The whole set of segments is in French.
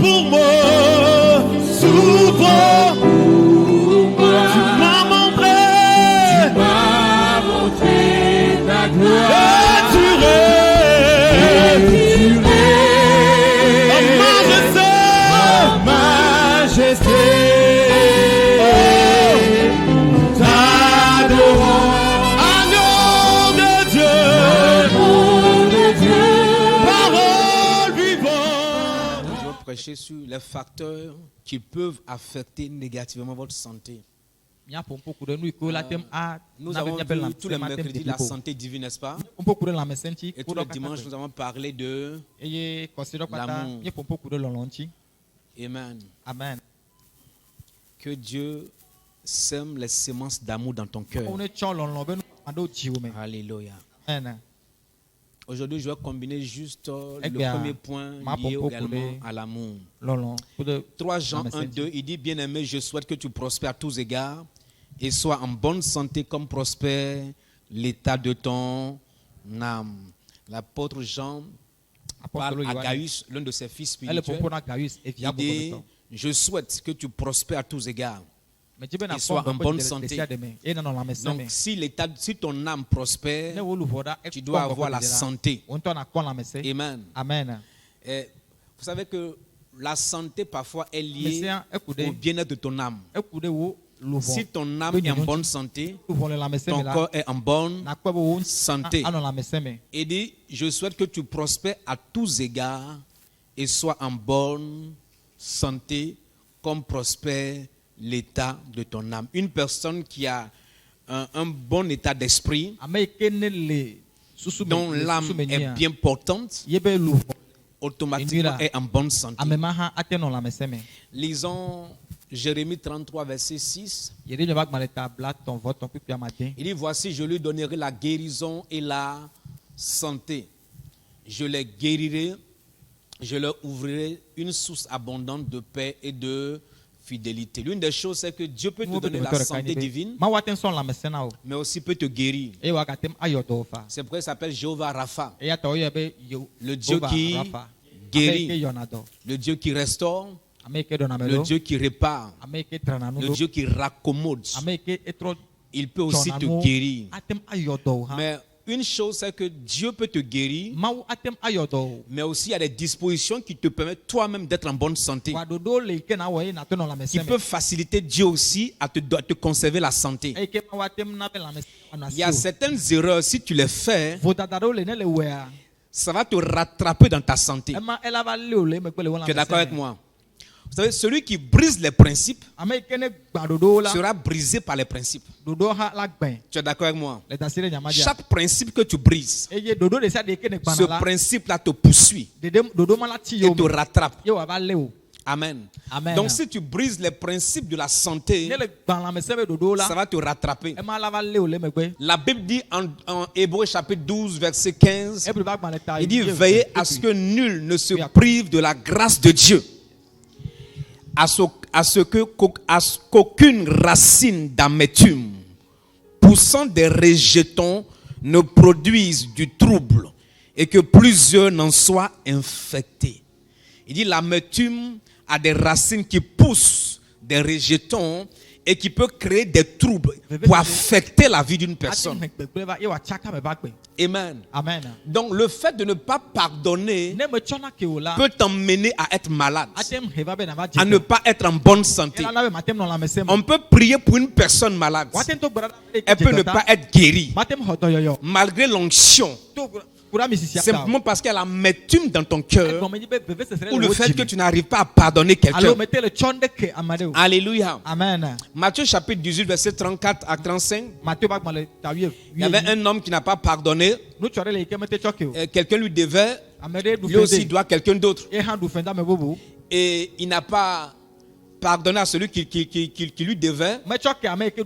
pour moi, souvent, tu m'as montré ta gloire. Sur les facteurs qui peuvent affecter négativement votre santé. Nous avons vu tous les mercredis la santé divine, n'est-ce pas? Et tous les dimanches, nous avons parlé de l'amour. Amen. Amen. Que Dieu sème les semences d'amour dans ton cœur. Alléluia. Amen. Aujourd'hui, je vais combiner juste le premier point lié également à l'amour. 3 Jean 1, 2, il dit, bien-aimé, je souhaite que tu prospères à tous égards et sois en bonne santé comme prospère l'état de ton âme. L'apôtre Jean parle à Gaius, l'un de ses fils spirituels. Il dit, je souhaite que tu prospères à tous égards et sois en bonne santé. Donc, si ton âme prospère, tu dois avoir la santé. Amen. Amen. Et vous savez que la santé parfois est liée au bien-être de ton âme. Si ton âme est en bonne santé, ton corps est en bonne santé. Il dit, je souhaite que tu prospères à tous égards et sois en bonne santé comme prospère l'état de ton âme. Une personne qui a un bon état d'esprit, dont l'âme est bien portante, automatiquement est en bonne santé. Lisons Jérémie 33, verset 6. Il dit, voici, je lui donnerai la guérison et la santé. Je les guérirai, je leur ouvrirai une source abondante de paix et de fidélité. L'une des choses, c'est que Dieu peut te donner la santé divine, mais aussi peut te guérir. C'est pourquoi il s'appelle Jéhovah Rapha, le Dieu qui guérit, le Dieu qui restaure, le Dieu qui répare, le Dieu qui raccommode. Il peut aussi te guérir. Mais une chose, c'est que Dieu peut te guérir, mais aussi il y a des dispositions qui te permettent toi-même d'être en bonne santé, qui peuvent faciliter Dieu aussi à te conserver la santé. Il y a certaines erreurs, si tu les fais, ça va te rattraper dans ta santé. Tu es d'accord avec moi? Vous savez, celui qui brise les principes sera brisé par les principes. Tu es d'accord avec moi? Chaque principe que tu brises, ce principe-là te poursuit et te rattrape. Amen. Donc si tu brises les principes de la santé, ça va te rattraper. La Bible dit en Hébreux chapitre 12 verset 15, il dit, veillez à ce que nul ne se prive de la grâce de Dieu, à ce qu'aucune racine d'amertume poussant des rejetons ne produise du trouble et que plusieurs n'en soient infectés. Il dit l'amertume a des racines qui poussent des rejetons et qui peut créer des troubles pour affecter la vie d'une personne. Amen. Amen. Donc le fait de ne pas pardonner peut t'emmener à être malade, à ne pas être en bonne santé. On peut prier pour une personne malade, elle peut ne pas être guérie malgré l'onction, simplement parce qu'elle a l'amertume dans ton cœur ou le fait que tu n'arrives pas à pardonner quelqu'un. Alléluia. Amen. Matthieu chapitre 18 verset 34 à 35. Il y avait un homme qui n'a pas pardonné. Quelqu'un lui devait, lui aussi doit quelqu'un d'autre. Et il n'a pas pardonné à celui qui lui devait,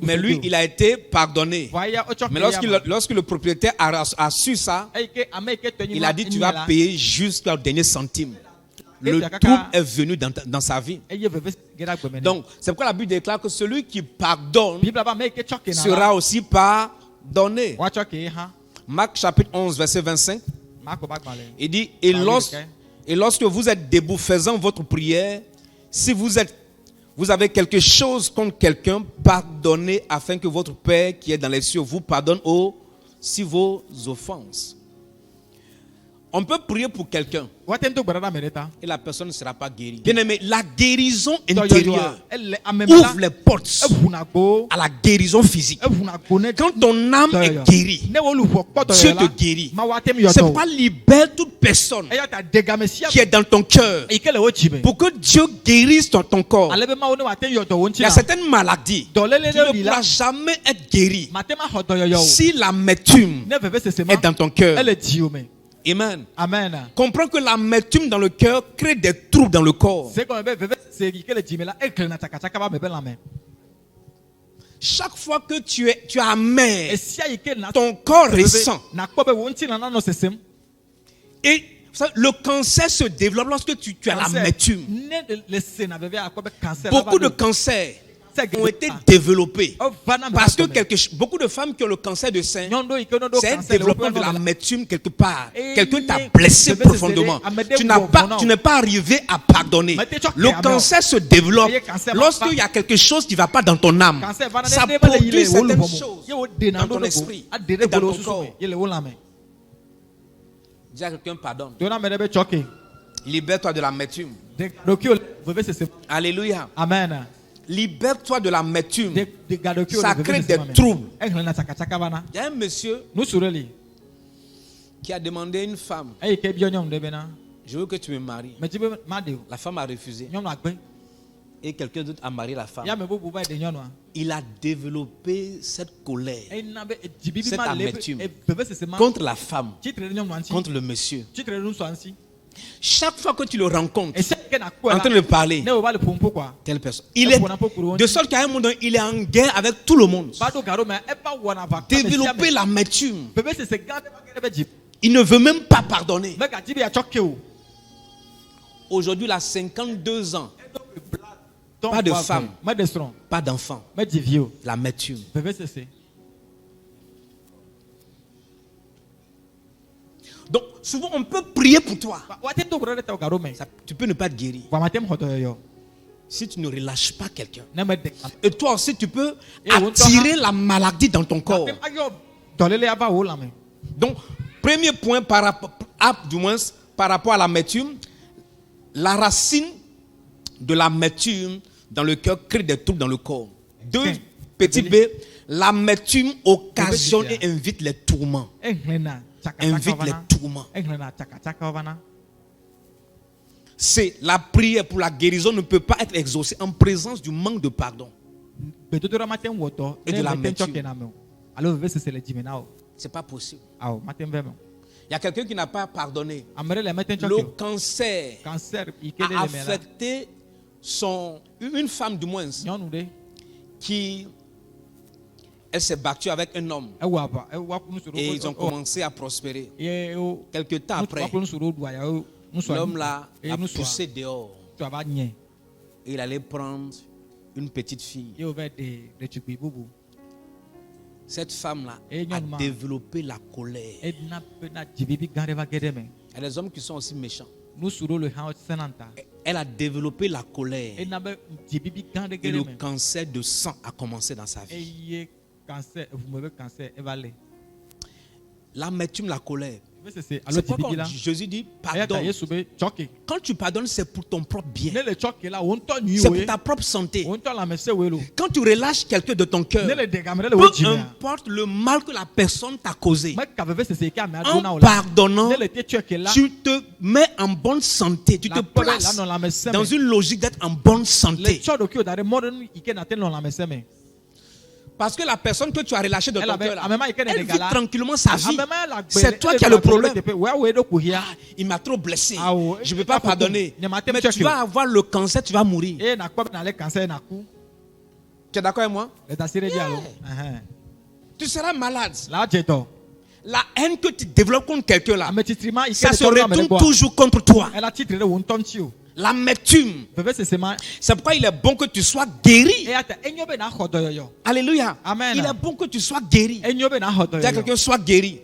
mais lui il a été pardonné. Mais lorsque le propriétaire a su ça, il a dit tu vas payer jusqu'au dernier centime. Le trouble est venu dans sa vie. Donc c'est pourquoi la Bible déclare que celui qui pardonne sera aussi pardonné. Marc chapitre 11 verset 25, il dit, Et lorsque vous êtes debout faisant votre prière, si vous avez quelque chose contre quelqu'un, pardonnez afin que votre Père qui est dans les cieux vous pardonne aussi vos offenses. On peut prier pour quelqu'un et la personne ne sera pas guérie. Bien aimé, la guérison intérieure ouvre les portes à la guérison physique. Quand ton âme est guérie, Dieu te guérit. C'est pas libère toute personne qui est dans ton cœur pour que Dieu guérisse ton corps. Il y a certaines maladies qui ne pourront jamais être guéries si l'amertume est dans ton cœur. Amen. Amen. Comprends que l'amertume dans le cœur crée des troubles dans le corps. Chaque fois que tu es amer, ton corps ressent. Et le cancer se développe lorsque tu as l'amertume. Beaucoup de cancers ont été développés parce que beaucoup de femmes qui ont le cancer de sein, c'est un développement de l'amertume quelque part. Quelqu'un t'a blessé profondément. Tu n'es pas arrivé à pardonner. Le cancer se développe lorsqu'il y a quelque chose qui ne va pas dans ton âme. Ça produit certaines choses dans ton esprit et dans ton corps. Dis à quelqu'un pardonne. Libère-toi de l'amertume. Alléluia. Amen. Libère-toi de l'amertume. Ça crée des troubles. Il y a un monsieur qui a demandé à une femme, je veux que tu me maries. La femme a refusé. Et quelqu'un d'autre a marié la femme. Il a développé cette colère, cette amertume contre la femme, contre le monsieur. Chaque fois que tu le rencontres en train de parler, telle personne, de sorte qu'à un moment donné, il est en guerre avec tout le monde. Développer l'amertume. Il ne veut même pas pardonner. Aujourd'hui, il a 52 ans. Pas de femme, pas d'enfant. L'amertume. Donc, souvent, on peut prier pour toi. Tu peux ne pas te guérir. Si tu ne relâches pas quelqu'un. Et toi aussi, tu peux attirer la maladie dans ton corps. Donc, premier point par rapport à l'amertume, la racine de l'amertume dans le cœur crée des troubles dans le corps. Deux, petit b, l'amertume occasionne et invite les tourments. Invite les tourments. C'est la prière pour la guérison ne peut pas être exaucée en présence du manque de pardon et de l'amertume. C'est pas possible. Il y a quelqu'un qui n'a pas pardonné. Le cancer a affecté une femme du moins qui elle s'est battue avec un homme et ils ont commencé à prospérer. Quelque temps après, l'homme là a poussé dehors et il allait prendre une petite fille. Cette femme-là a développé la colère. Il y a des hommes qui sont aussi méchants. Elle a développé la colère. Et le cancer de sang a commencé dans sa vie. L'amertume, la colère. C'est pourquoi Jésus dit pardonne. Quand tu pardonnes, c'est pour ton propre bien. C'est pour ta propre santé. Quand tu relâches quelqu'un de ton cœur, peu importe le mal que la personne t'a causé, en pardonnant, tu te mets en bonne santé. Tu te places dans une logique d'être en bonne santé. Parce que la personne que tu as relâchée de ton cœur, elle vit tranquillement sa vie. C'est toi qui as le problème. Il m'a trop blessé. Je ne peux pas pardonner. Mais tu vas avoir le cancer, tu vas mourir. Tu es d'accord avec moi? Tu seras malade. La haine que tu développes contre quelqu'un là, ça se retourne toujours contre toi. L'amertume. C'est pourquoi il est bon que tu sois guéri. Alléluia. Amen. Il est bon que tu sois guéri. Dis à quelqu'un, sois guéri.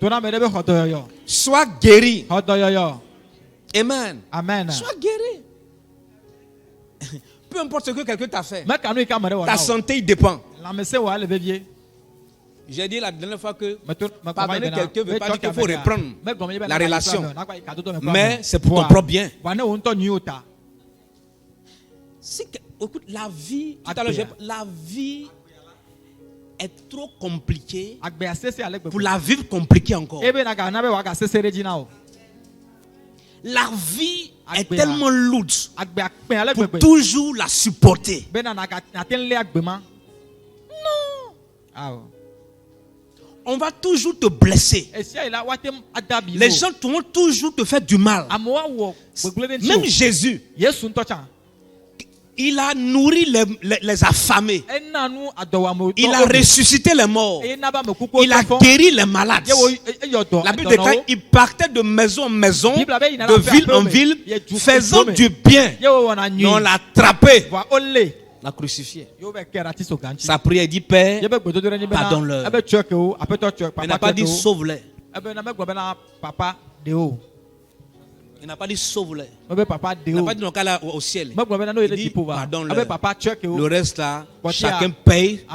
Sois guéri. Amen. Amen. Sois guéri. Peu importe ce que quelqu'un t'a fait, Mais quand nous sommes ta santé il dépend. la messe ouais le bébé. J'ai dit la dernière fois que Pardonner pardonner quelqu'un ne veut pas dire qu'il faut reprendre la relation. Mais Mais c'est pour ton propre bien. Écoute, la vie, tout à l'heure, la vie est trop compliquée pour la vivre compliquée encore. La vie est tellement lourde pour toujours la supporter. Non. On va toujours te blesser. Les gens vont toujours te faire du mal. Même Jésus, il a nourri les affamés. Il a ressuscité les morts. Il a guéri les malades. La Bible dit quand il partait de maison en maison, de ville en ville, faisant du bien. Et on l'a attrapé, l'a crucifié. Sa prière dit, Père, pardonne-leur. Il n'a pas dit sauve-les. Il n'a pas dit sauve-les. Il n'a pas dit non qu'elle est au ciel. Il dit pardonne-leur. Le reste là, chacun paye.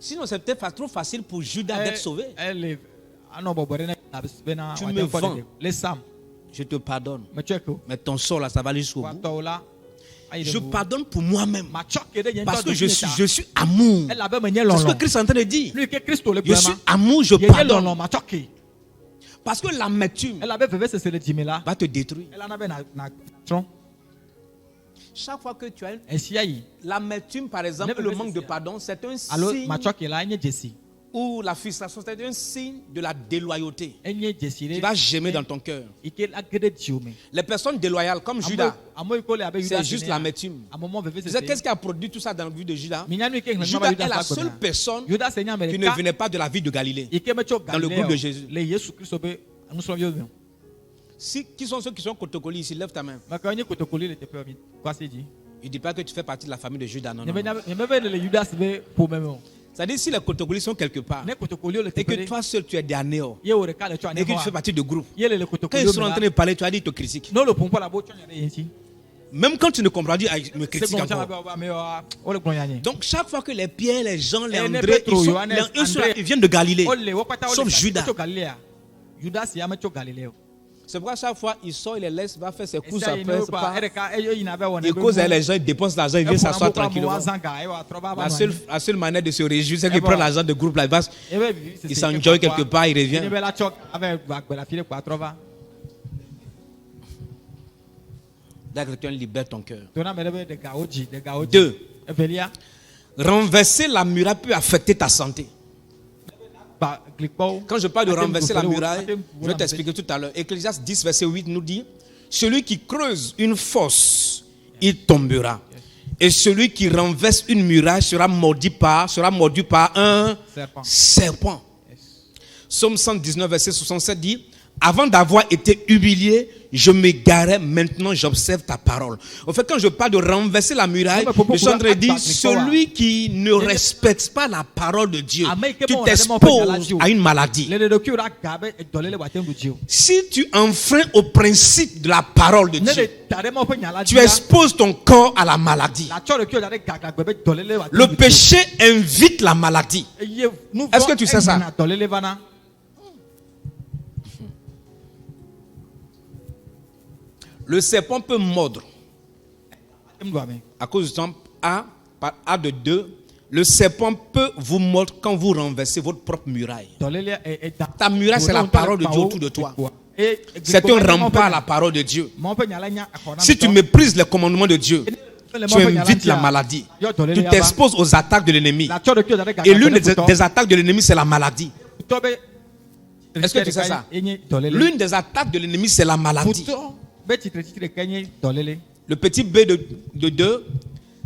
Sinon c'est peut-être trop facile pour Judas d'être sauvé. Tu me vends. Je te pardonne. Mais ton sort là, ça va aller jusqu'au bout. Je pardonne pour moi-même. Parce que je suis amour. C'est ce que Christ est en train de dire. Je suis amour, je pardonne. Parce que l'amertume va te détruire. Chaque fois que tu as l'amertume, par exemple, le manque de pardon, c'est un signe. Ou la frustration, c'est un signe de la déloyauté qui va germer dans ton cœur. Les personnes déloyales comme Judas, c'est juste l'amertume. Qu'est-ce qui a produit tout ça dans la vie de Judas? Judas est la seule personne qui ne venait pas de la ville de Galilée, dans le groupe de Jésus. Qui sont ceux qui sont cotocolis ici? Lève ta main. Il ne dit pas que tu fais partie de la famille de Judas. Non. C'est-à-dire si les cotocolis sont quelque part et que toi seul tu es dernier et que tu fais partie du groupe, quand ils sont en train de parler, tu as dit qu'ils te critiquent. Même quand tu ne comprends pas, ils me critiquent encore. Donc chaque fois que les Pierre, les Jean, les André, ils viennent de Galilée, sauf Judas. C'est pourquoi chaque fois il sort, il les laisse, va faire ses courses après. Il cause les gens, il dépense l'argent, il vient s'asseoir tranquillement. La seule manière de se réjouir, c'est qu'il prend l'argent de groupe là-bas, il s'enjoy quelque part, il revient. D'accord, tu libères ton cœur. 2. Renverser la muraille peut affecter ta santé. Quand je parle de renverser la muraille, je vais t'expliquer tout à l'heure. Ecclésiaste 10, verset 8 nous dit: celui qui creuse une fosse, il tombera. Et celui qui renverse une muraille sera mordu par un serpent. Psaume 119, verset 67 dit: avant d'avoir été humilié, je m'égarais, maintenant j'observe ta parole. En fait, quand je parle de renverser la muraille, je suis en train de dire celui qui ne respecte pas la parole de Dieu, tu t'exposes à une maladie. Si tu enfreins au principe de la parole de Dieu, tu exposes ton corps à la maladie. Le péché invite la maladie. Est-ce que tu sais ça? Le serpent peut mordre. À cause du temps A, par A de 2, le serpent peut vous mordre quand vous renversez votre propre muraille. Ta muraille, c'est la parole de Dieu autour de toi. C'est un rempart à la parole de Dieu. Si tu méprises les commandements de Dieu, tu invites la maladie. Tu t'exposes aux attaques de l'ennemi. Et l'une des attaques de l'ennemi, c'est la maladie. Est-ce que tu sais ça? L'une des attaques de l'ennemi, c'est la maladie. Le petit B de 2,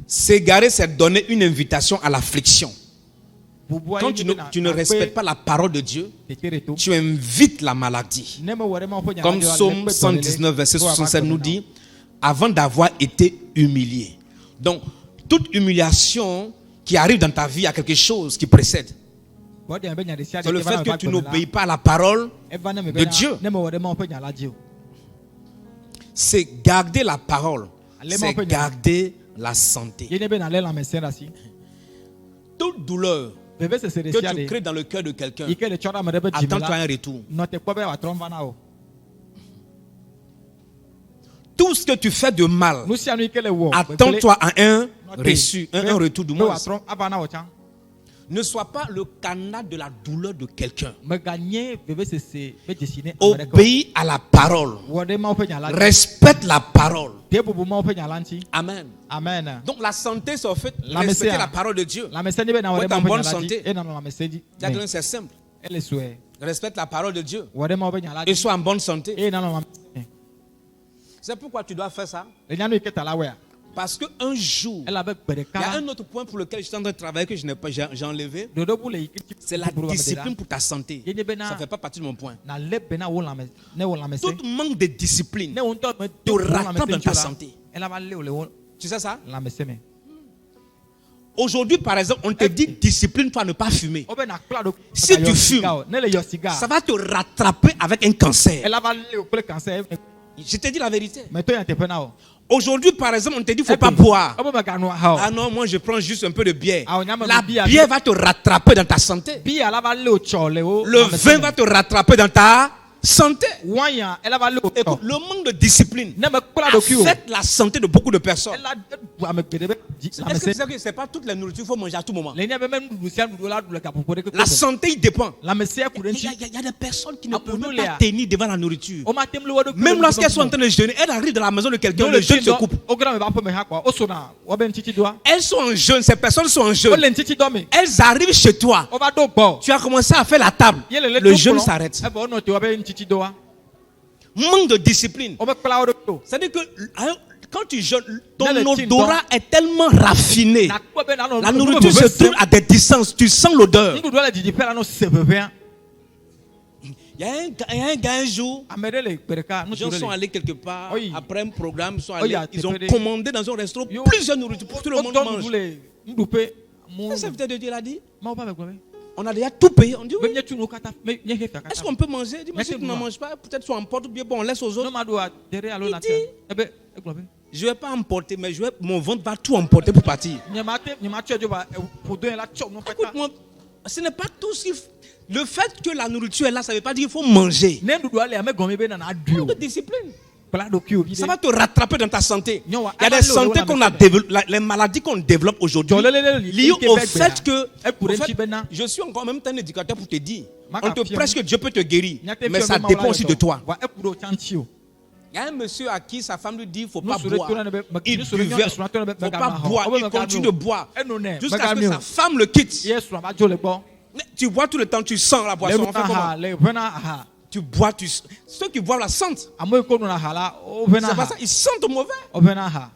s'égarer, c'est donner une invitation à l'affliction. Quand tu ne respectes pas la parole de Dieu, tu invites la maladie. Comme Psaume 119, verset 67 nous dit: avant d'avoir été humilié. Donc, toute humiliation qui arrive dans ta vie, il y a quelque chose qui précède. C'est le fait que tu n'obéis pas à la parole de Dieu. C'est garder la parole. C'est garder la santé. Toute douleur que tu crées dans le cœur de quelqu'un, attends-toi un retour. Tout ce que tu fais de mal, attends-toi à un reçu, un retour du moins. Ne sois pas le canal de la douleur de quelqu'un. Obéis à la parole. Respecte la parole. Amen. Donc la santé, c'est en fait respecter la parole de Dieu. Pour être en bonne santé, c'est simple. Respecte la parole de Dieu et sois en bonne santé. C'est pourquoi tu dois faire ça. Parce qu'un jour, il y a un autre point pour lequel je suis en train de travailler que j'ai enlevé. C'est la discipline pour ta santé. Ça ne fait pas partie de mon point. Tout manque de discipline te rattrape dans ta santé. Tu sais ça? Aujourd'hui, par exemple, on te dit discipline-toi à ne pas fumer. Si tu fumes, ça va te rattraper avec un cancer. Je te dis la vérité. Aujourd'hui, par exemple, on te dit qu'il ne faut pas boire. Ah non, moi je prends juste un peu de bière. La bière va te rattraper dans ta santé. Le vin va te rattraper dans ta santé. Écoute, le manque de discipline affecte la santé de beaucoup de personnes. Est-ce que tu sais que ce n'est pas toute la nourriture qu'il faut manger à tout moment? La santé, il dépend. Il y a des personnes qui ne peuvent pas tenir devant la nourriture. Même lorsqu'elles sont en train de jeûner, elles arrivent dans la maison de quelqu'un, le jeûne se coupe. Elles sont en jeûne, ces personnes sont en jeûne. Elles arrivent chez toi. Tu as commencé à faire la table. Le jeûne s'arrête. Manque de discipline. C'est-à-dire que quand tu jeûnes, ton odorat est tellement raffiné. La nourriture se tourne à des distances. Tu sens l'odeur. Il y a un gars un jour, les gens sont allés quelque part, après un programme, ils ont commandé dans un restaurant plusieurs nourritures pour que tout le monde mange. Le serviteur de Dieu l'a dit. On a déjà tout payé. On dit oui. Est-ce qu'on peut manger? Il dit, mais si tu ne manges pas, peut-être tu emportes, bien bon, on laisse aux autres. Il dit, je ne vais pas emporter, mais mon ventre va tout emporter pour partir. Écoute-moi, ce n'est pas tout ce qu'il faut. Le fait que la nourriture est là, ça ne veut pas dire qu'il faut manger. Il y a de discipline. Ça va te rattraper dans ta santé. Il y a des santé qu'on a développées, les maladies qu'on développe aujourd'hui, liées au fait que je suis encore en même temps un éducateur pour te dire, on te prêche que Dieu peut te guérir, mais ça dépend aussi de toi. Il y a un monsieur à qui sa femme lui dit, il ne faut pas boire. Il buvait, il ne faut pas boire, il continue de boire. Jusqu'à ce que sa femme le quitte. Mais tu bois tout le temps, tu sens la boisson. Tu bois, ceux qui boivent la sentent. C'est pas ça, ils sentent mauvais.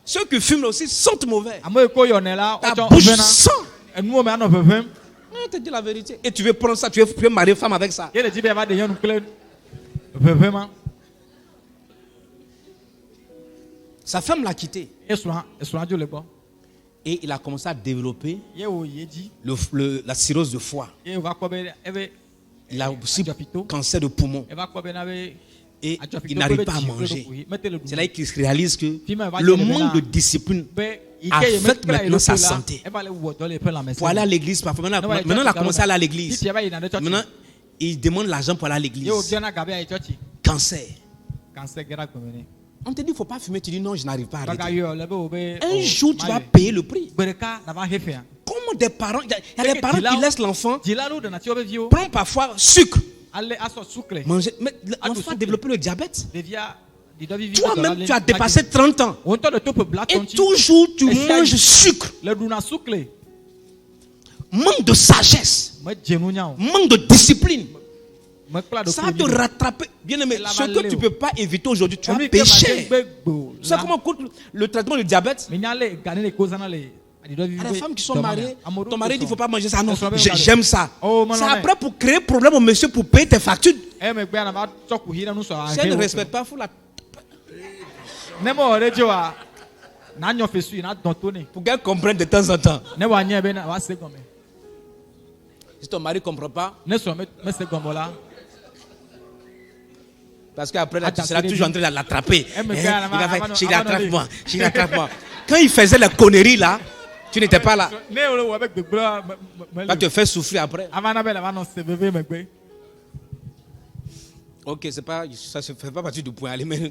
Ceux qui fument aussi sentent mauvais. Ta bouche sent. Je te dis la vérité. Et tu veux prendre ça, tu veux marier femme avec ça. Sa femme l'a quitté. Et il a commencé à développer la cirrhose de foie. Il a aussi cancer de poumon. Et il n'arrive pas à manger. C'est là qu'il réalise que le manque de discipline affecte maintenant sa santé. Pour aller à l'église, parfois. Maintenant, il a commencé à aller à l'église. Maintenant, il demande l'argent pour aller à l'église. Cancer. On te dit qu'il ne faut pas fumer. Tu dis non, je n'arrive pas à arrêter. Un jour, tu vas payer le prix. Comment des parents, il y a des parents qui laissent l'enfant prendre parfois sucre. Manger. Mais l'enfant a développé le diabète. Toi-même, tu as dépassé 30 ans. Et toujours, tu manges sucre. Manque de sagesse. Manque de discipline. Ça va te rattraper. Bien aimé, ce que tu ne peux pas éviter aujourd'hui, tu vas pécher. Tu sais comment coûte le traitement du diabète? Il y a des femmes qui sont mariées. Ton mari dit qu'il ne faut pas manger ça. Non, j'aime ça. C'est après pour créer problème au monsieur pour payer tes factures. Si elle ne respecte pas, il faut la... Pour qu'elle comprenne de temps en temps. Si ton mari ne comprend pas, Ne so me se gombola. parce qu'après là, tu Attends, seras c'est toujours en dit. train de l'attraper. Eh, mais Hein, gars, il va avant- faire, chérie, avant- attrape-moi, chérie, attrape-moi. Quand il faisait la connerie là, tu n'étais pas là. Ne o avec de bra. Va te faire souffrir après. Avant belle avant se bébé me gbe. Ok, ça ne fait pas partie du point. Allez, mène.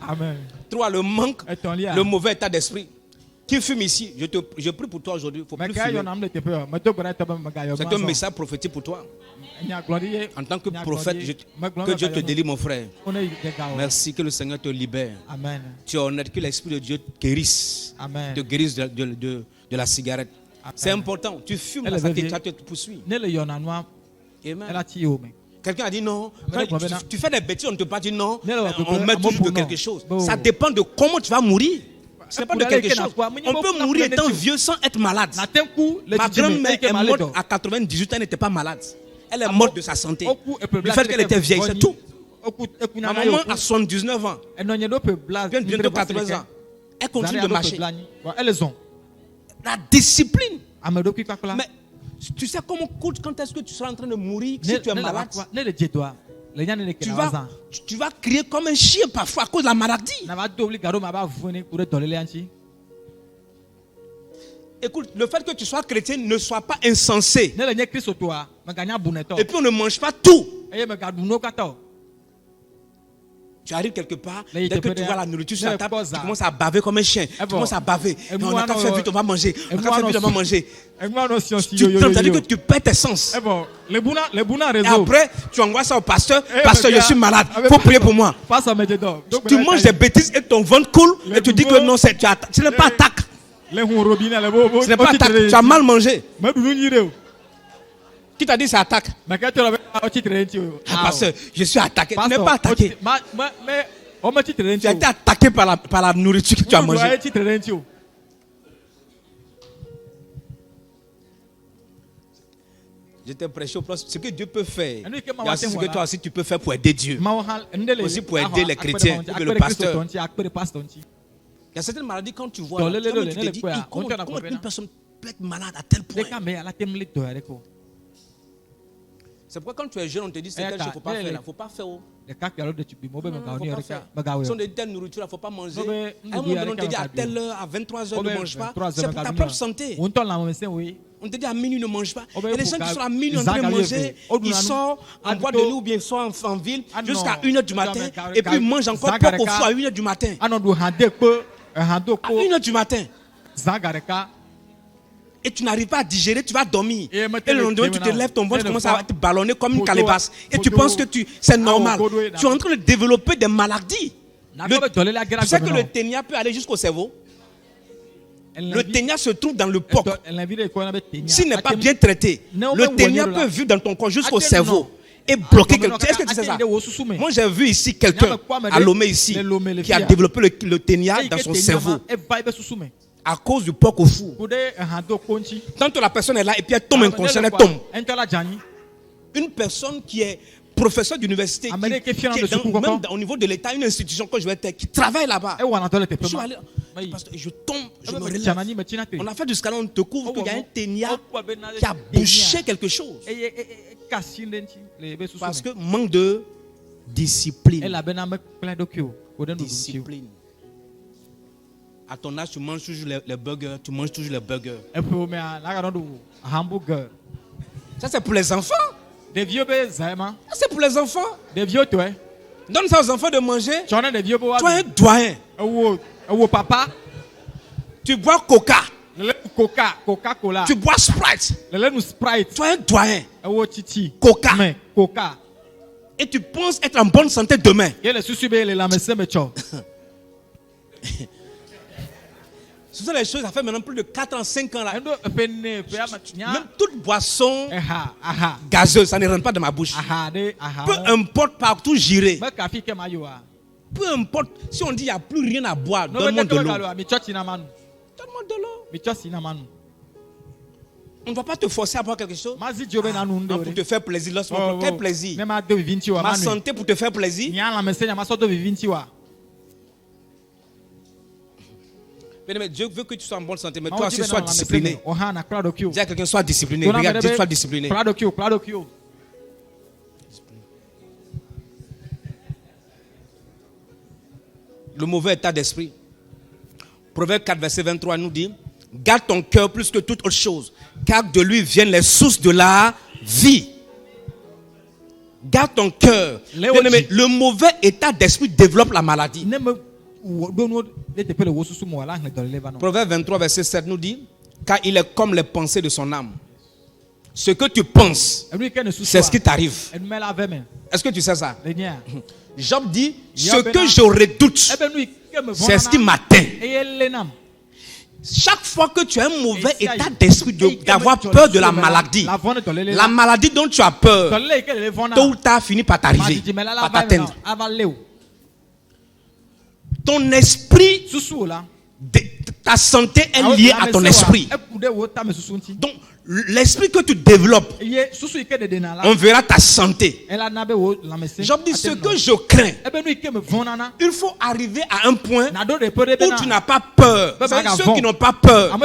Amen. 3. Le manque, Et ton lia. le mauvais état d'esprit. Qui fume ici? Je prie pour toi aujourd'hui. Il ne faut Me plus ga yo fumer. nam le te pe. Me to bra te ba me ga yo. C'est un message prophétique pour toi. En tant que prophète, que Dieu te délivre, mon frère. Merci, que le Seigneur te libère. Amen. Tu es honnête, que l'Esprit de Dieu guérisse. Amen. Te guérisse de la cigarette. C'est important. Tu fumes, Elle ça veut dire- te poursuit. Ne le yo na noa. Amen. Elle a ti o me. Quelqu'un a dit non. Mais Quand le tu fais des bêtises, on ne te pas dit non. Mais le- On met toujours de pour quelque non. chose. Bon. Ça dépend de comment tu vas mourir. Ce n'est pas de Pour aller quelque que chose. na- On peut mourir étant vieux sans être malade. Na temku le Ma ti me. grand-mère Eke est malade. morte à 98 ans, elle n'était pas malade. Elle est morte de sa santé. Oku e pe Du fait qu'elle était vieille, c'est tout. Oku eku na Ma na yo. maman a 79 ans. Enonye do pe blas. Bientôt 80 ans. Elle continue de marcher. Elles ont. La discipline. Amedo ki pakla. Mais tu sais comment coûte quand est-ce que tu seras en train de mourir si tu es malade? Ne le jedoa. Le nyane ne Tu ke vas, na tu vas crier comme un chien parfois à cause de la maladie. na va do obligado ma ba vune pour dolele anchi. Écoute, le fait que tu sois chrétien ne soit pas insensé. Ne le nye Kristo toa. Me ganya buneto. Et puis on ne mange pas tout. Eye me gadu no kata. Tu arrives quelque part, Là, il dès te que peut tu dire, vois la nourriture sur la ne table, pose tu à- commences à baver comme un chien. Tu bon. commences à baver. Et Non, on moi, n'a qu'à non, faire vite, on va manger. On n'a qu'à moi, faire non, vite, on va manger. E moi no si Tu c'est-à-dire que tu perds tes sens. Eh bon, le buna Et réseau. après, tu envoies ça au pasteur. Eh, Pasteur, mais je suis malade. avec- Il faut prier pour moi. Passe à Medjedo. Tu manges des bêtises et ton ventre coule. Les Et tu dis que nouveaux- non, ce n'est pas attaque. Les hon robinet le bo. Ce n'est pas attaque. Tu as mal mangé. Me dunu nyire. Qui t'a dit c'est attaque? Me ka to la o titre nti o. Ah, pasteur, je suis attaqué. Tu n'es pas attaqué. Mais o me titre nti. Tu as été attaqué par la nourriture que tu as mangée. titre nti o. Je t'ai prêché au place. Ce que Dieu peut faire, Et nous, que il y a aussi ce que toi aussi tu peux faire pour aider Dieu. Aussi pour aider les chrétiens, ou que le pasteur. Il y a certaines maladies, quand tu vois, Dans là, le- comment le- tu le- te dis, le- comment on comment te une personne peut être malade à tel point. C'est pourquoi quand tu es jeune, on te dit c'est Eh, telle chose, il ne faut pas le- faire. Il le- ne faut pas faire. Le cas que de tu bi mo be me ga Faut oni pas orika faire. bagawe. Ce sont des telles nourritures, il ne faut pas manger. Non, mais- À un moment donné, on te dit à telle heure, à 23h, ne mange pas. C'est pour ta propre santé. On t'en la mo se oui. On te dit à minuit, ne mange pas. Oh, ben, Et les faut gens qui qu'à- sont à minuit en ils train de engagent manger, les filles. ils sortent en Ah, boîte de plutôt- nuit ou bien ils sont en ville Ah, jusqu'à non. 1h du Non, matin. mais Et puis ils mangent encore Zagareka- peu au four à 1h du matin. Anodu hande ko hando À ko 1h du matin. zagareka. Et tu n'arrives pas à digérer, tu vas dormir. Et Et maintenant, le lendemain, tu te maintenant, lèves, ton ventre et le commence foie, à être ballonné comme une poteau, calebasse. Et tu poteau, penses que c'est normal. poteau, Tu es en train de développer des maladies. Na Le- ko be dolele agera Tu sais que gono. le ténia peut aller jusqu'au cerveau. Elle Le ténia se trouve dans le porc. Elle invite ko na be tenia. S'il n'est pas bien traité, Non, le mais ténia voilà. peut vivre dans ton corps jusqu'au Attends, cerveau non. et bloquer non, quelque non, chose. Est-ce que tu sais ça? attends, attends, Moi, j'ai vu ici quelqu'un Nyama kwa à Lomé ici les Lomé, les qui a filles. développé le ténia dans son cerveau E ba be susume. à cause du porc au four. Ko de hando konchi. Tant que la personne est là et puis elle tombe inconsciente, elle tombe. Entola jani. Une personne qui est professeur d'université, qui Amérique est fière est de ce coup, même au niveau de l'État, une institution que je vais être, qui travaille là-bas. E wana tole te Je suis pema. allé, Mais- pasteur, je tombe, je me Me relève. chanani me chinate. On a fait du scanner, on te couvre, Oh, qu'il y a un bon. ténia Oh, ben, na- qui a bouché quelque chose. Kasindenti le be susume. Parce que manque de discipline. Elle a ben na me plein d'okyo. Ko de no Discipline. À ton âge, tu manges toujours les burgers, tu manges toujours les burgers. E po me na ga do hamburger. Ça, c'est pour les enfants. Des vieux be zaima. Ça, c'est pour les enfants. Des vieux toi. Donne ça aux enfants de manger. Tu en as des vieux bo wa. Tu es un doyen. Wo papa. Tu bois Coca. Le Coca-Cola. Tu bois Sprite. Le nous Sprite. Tu es un doyen. Wo chichi. Coca. Mais Coca. Et tu penses être en bonne santé demain. Ye le susube le la messe me cho. Ce sont les choses, ça fait maintenant plus de 4 ans, 5 ans là. Endo penne pe amanya. Même toute boisson Aha. gazeuse, ça ne rentre pas dans ma bouche. Aha de aha. Peu importe partout j'irai. Me ka fi ke mayo a. Peu importe, si on dit il n'y a plus rien à boire, No donne-moi me de te l'eau. galo mi cho sinamanu. Donne-moi de l'eau. Mi cho sinamanu. On ne va pas te forcer à boire quelque chose. Mazi jobe na nu ndo. Pour te faire plaisir. Lorsqu'on quel plaisir? Me ma do vivinti wa Ma manu. santé pour te faire plaisir. Nya la messe nya ma so do vivinti wa. Bien-aimé, Dieu veut que tu sois en bonne santé, mais Ma toi uji aussi bena sois la discipliné. meseme. Ohana crowd of you. Dis à quelqu'un, sois discipliné. Dona Regarde, merebe, dis, sois discipliné. crowd of you, crowd of you. Le mauvais état d'esprit. Proverbe 4, verset 23 nous dit: garde ton cœur plus que toute autre chose, car de lui viennent les sources de la vie. Garde ton cœur. Bien-aimé, le mauvais état d'esprit développe la maladie. Neme dono de te pele wosusu mo ala hnetole leva no. Proverbe 23, verset 7 nous dit: car il est comme les pensées de son âme. Ce que tu penses, Enu ke ne susu. c'est ce qui t'arrive. Enu mela veme. Est-ce que tu sais ça? Lenya. Job dit: ce que je redoute, Ebe nu ke me c'est ce qui m'atteint. Eye lenam. Chaque fois que tu as un mauvais état d'esprit d'avoir peur de la maladie, la maladie dont tu as peur, tôt ou tard finit par t'arriver, par t'atteindre. Ton esprit, ta santé est liée à ton esprit. Donc, l'esprit que tu développes, on verra ta santé. Job dit: ce que je crains, il faut arriver à un point où tu n'as pas peur. Ceux qui n'ont pas peur,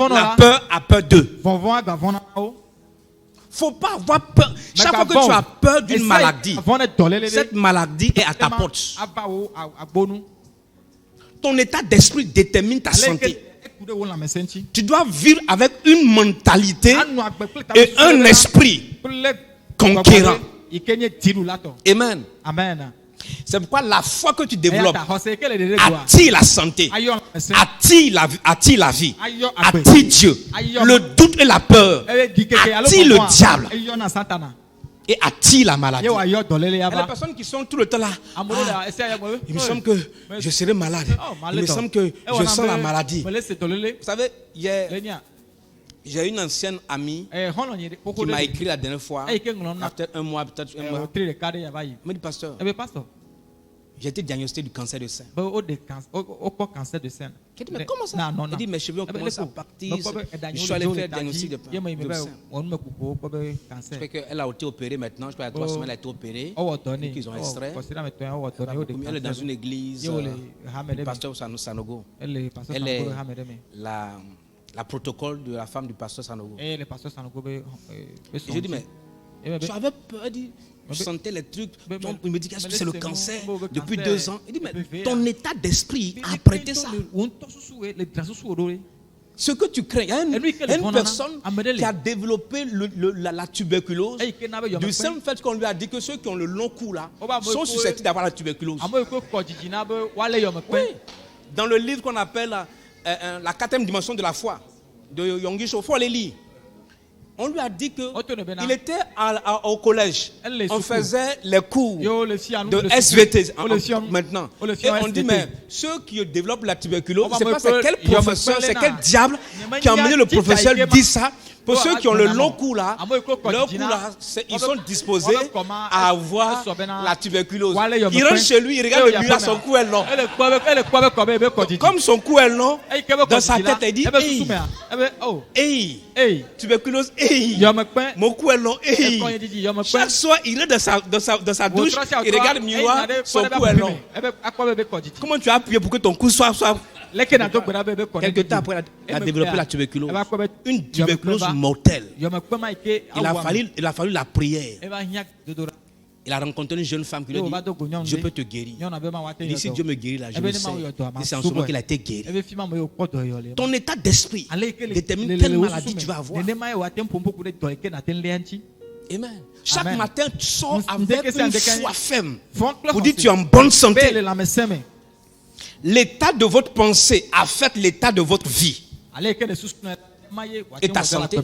la peur a peur d'eux. Il ne faut pas avoir peur. Chaque fois que tu as peur d'une maladie, cette maladie est à ta porte. Ton état d'esprit détermine ta santé. Tu dois vivre avec une mentalité et un esprit conquérant. Amen. Amen. C'est pourquoi la foi que tu développes attire la santé, attire la vie, attire Dieu. Le doute et la peur attire le diable et attire la maladie. Il y a des personnes qui sont tout le temps là. Il me semble que je serai malade. Il me semble que je sens la maladie. Vous savez, j'ai une ancienne amie qui m'a écrit la dernière fois, peut-être un mois. Elle m'a dit: pasteur, j'ai été diagnostiqué du cancer de sein. J'ai dit: mais comment ça? Elle dit: mes cheveux ont commencé à partir. Je suis allé faire le diagnostic de sein. Je crois qu'elle a été opérée maintenant. Je crois qu'il y a 3 semaines, elle a été opérée. Ils ont extrait. Elle est dans une église. Le pasteur Sanogo. Elle est la protocole de la femme du pasteur Sanogo. Je dis: mais tu avais peur? Elle dit: je sentais les trucs. Il me dit: est-ce que c'est le cancer depuis 2 ans? Il dit: mais ton état d'esprit a prêté ça. Ce que tu crains, il y a une personne qui a développé la tuberculose du simple fait qu'on lui a dit que ceux qui ont le long cou là sont susceptibles d'avoir la tuberculose. Oui. Dans le livre qu'on appelle la 4e dimension de la foi de Yonggi Cho, il faut les lire. On lui a dit qu'il était au collège. On faisait les cours de SVT maintenant. Et on dit: mais ceux qui développent la tuberculose, je ne sais pas c'est quel professeur, c'est quel diable qui a emmené le professeur dire ça. Pour ceux qui ont le long cou là, ils sont disposés à avoir la tuberculose. Il rentre chez lui, il regarde le mur, son cou est long. Comme son cou est long, dans sa tête, il dit: hey, tuberculose, mon cou est long, Chaque soir, il est dans sa douche, il regarde le miroir, son cou est long. Comment tu as appuyé pour que ton cou soit... Quelque temps après, il a développé la tuberculose. Une tuberculose mortelle. Il a fallu la prière. Il a rencontré une jeune femme qui lui a dit: je peux te guérir. Il dit: si Dieu me guérit là, je le sais. C'est en ce moment qu'il a été guéri. Ton état d'esprit détermine quelle maladie tu vas avoir. Amen. Chaque matin, tu sors avec une foi ferme pour dire: tu es en bonne santé. L'état de votre pensée affecte l'état de votre vie et ta santé.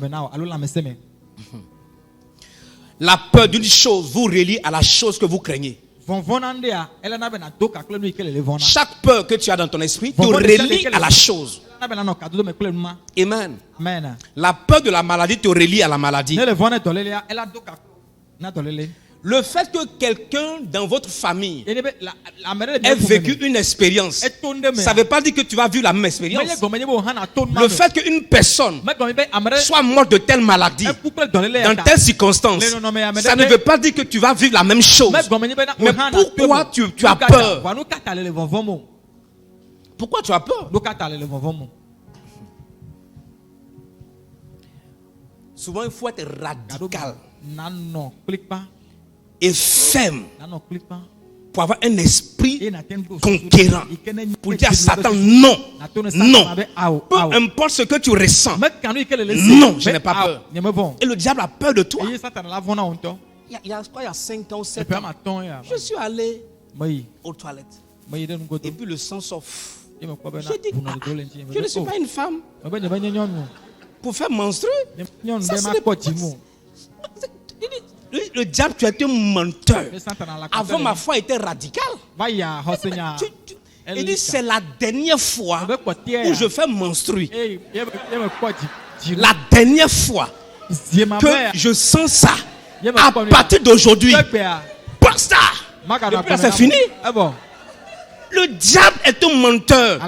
La peur d'une chose vous relie à la chose que vous craignez. Chaque peur que tu as dans ton esprit te relie à la chose. Amen. La peur de la maladie te relie à la maladie. Le fait que quelqu'un dans votre famille ait vécu une expérience, ça ne veut pas dire que tu vas vivre la même expérience. Le fait qu'une personne soit morte de telle maladie, dans telle circonstance, ça ne veut pas dire que tu vas vivre la même chose. Mais pourquoi tu as peur? Pourquoi tu as peur? do kata le vovon mo Souvent, il faut être radical nano clique pas et ferme nano clique pas pour avoir un esprit et na tendo conquérant. Pour dire à Satan, non, non. Peu importe ce que tu ressens. Non, je n'ai pas peur. Et le diable a peur de toi. Il y a 5 ans ou 7 ans, je suis allé aux toilettes. Et puis le sang sort. J'ai dit, je ne suis pas une femme pour faire menstruer. Ça, le diable, tu es un menteur. Avant, ma foi était radicale. Il dit, c'est la dernière fois où je fais menstruer. La dernière fois que je sens ça. À partir d'aujourd'hui, basta. Depuis, c'est fini. Le diable est un menteur.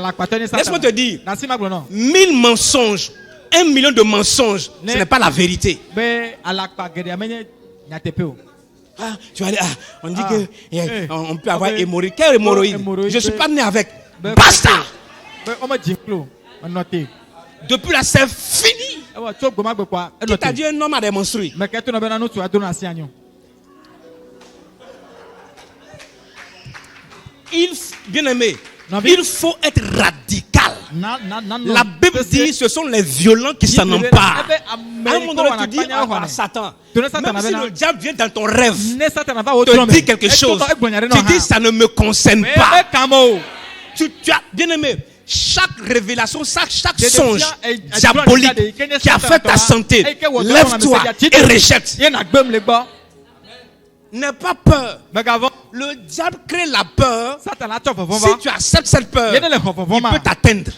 Laisse-moi te dire, 1000 mensonges, 1 million de mensonges, ce n'est pas la vérité. Ah, tu vas dire, on dit que on peut avoir hémorroïde. Quelle hémorroïde? Je ne suis pas né avec. Basta! Depuis là, c'est fini. Qui t'a dit un homme a des menstrues? Bien aimé, il faut être radical. La Bible dit ce sont les violents qui s'en emparent. À un moment donné, tu dis à Satan, même si le diable vient dans ton rêve, te dit quelque chose, tu dis ça ne me concerne pas. Bien aimé, chaque révélation, chaque songe diabolique qui affecte ta santé, lève-toi et rejette. N'aie pas peur. Le diable crée la peur. Si tu acceptes cette peur, il peut t'atteindre.